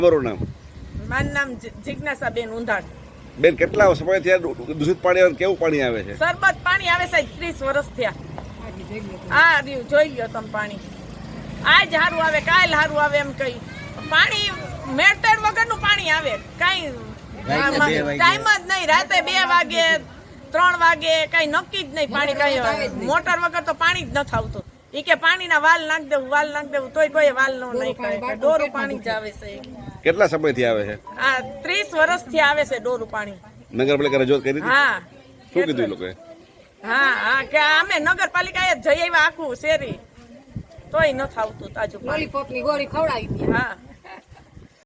તમારું નામ? મારું નામ જિજ્ઞાસાબેન ઉંધાડ. બેન, કેટલા સમયથી દૂષિત પાણી આવે? કેવું પાણી આવે છે? સરબત પાણી આવે છે 30 વર્ષ થયા. આ રહ્યું, જોઈ લ્યો તમે પાણી. આજ સારું આવે, કાલ સારું આવે એમ કઈ પાણી મેટર વગરનું પાણી આવે. કઈ ટાઈમ જ નહીં. રાતે 2 વાગે 3 વાગે કઈ નક્કી જ નહીં. પાણી કઈ મોટર વગર તો પાણી જ નથી આવતું. ઈ કે પાણીના વાલ નાખ દેવું તોય કોઈ વાલ નો નહીં કરે. ડોરું પાણી જ આવે છે. કેટલા સમયથી આવે છે? આ 30 વર્ષથી આવે છે ડોરું પાણી. નગરપાલિકા રજૂઆત કરી હતી? હા. શું કીધું લોકોએ? હા કે અમે નગરપાલિકાએ જઈ આવ્યા આખું શેરી તોય નથી આવતું તાજુ પાણી. લોલીપોપ ની ગોળી ખવડાવી. હા.